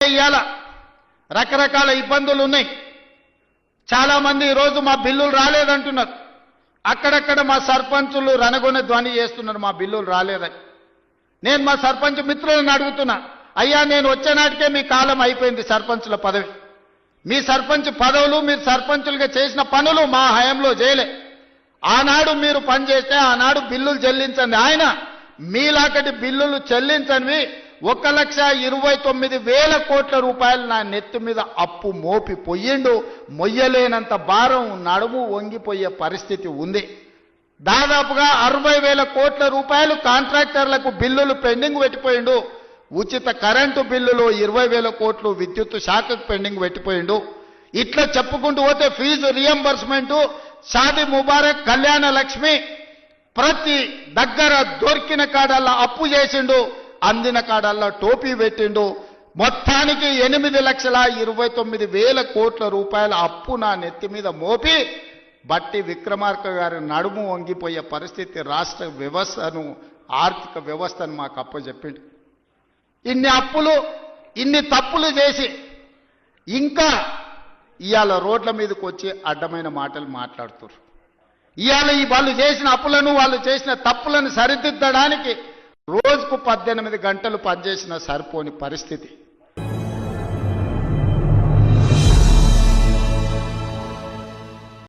ఇయ్యాల రకరకాల ఇబ్బందులు ఉన్నాయి. చాలా మంది ఈరోజు మా బిల్లులు రాలేదంటున్నారు. అక్కడక్కడ మా సర్పంచులు రణగొన ధ్వని చేస్తున్నారు మా బిల్లులు రాలేదని. నేను మా సర్పంచ్ మిత్రులను అడుగుతున్నా, అయ్యా నేను వచ్చే నాటికే మీ కాలం అయిపోయింది సర్పంచుల పదవి. మీ సర్పంచ్ పదవులు మీరు సర్పంచులుగా చేసిన పనులు మా హయాంలో చేయలే. ఆనాడు మీరు పనిచేస్తే ఆనాడు బిల్లులు చెల్లించండి. ఆయన మీలాకటి బిల్లులు చెల్లించనివి 1,29,000 కోట్ల రూపాయలు నా నెత్తి మీద అప్పు మోపి పోయిండు. మొయ్యలేనంత భారం, నడుము వంగిపోయే పరిస్థితి ఉంది. దాదాపుగా 60,000 కోట్ల రూపాయలు కాంట్రాక్టర్లకు బిల్లులు పెండింగ్ పెట్టిపోయిండు. ఉచిత కరెంటు బిల్లులు 20,000 కోట్లు విద్యుత్ శాఖకు పెండింగ్ పెట్టిపోయిండు. ఇట్లా చెప్పుకుంటూ పోతే ఫీజు రియంబర్స్మెంటు, షాదీ ముబారక్, కళ్యాణ లక్ష్మి ప్రతి దగ్గర దొరికిన కాడల్లా అప్పు చేసిండు, అందిన కాడల్లా టోపీ పెట్టిండు. మొత్తానికి 8,29,000 కోట్ల రూపాయల అప్పు నా నెత్తి మీద మోపి బట్టి విక్రమార్క గారి నడుము వంగిపోయే పరిస్థితి రాష్ట్ర వ్యవస్థను, ఆర్థిక వ్యవస్థను మాకు అప్పచెప్పిండు. ఇన్ని అప్పులు, ఇన్ని తప్పులు చేసి ఇంకా ఇవాళ రోడ్ల మీదకి వచ్చి అడ్డమైన మాటలు మాట్లాడుతున్నారు. ఇవాళ వాళ్ళు చేసిన అప్పులను, వాళ్ళు చేసిన తప్పులను సరిదిద్దడానికి రోజుకు 18 గంటలు పనిచేసిన సరిపోని పరిస్థితి.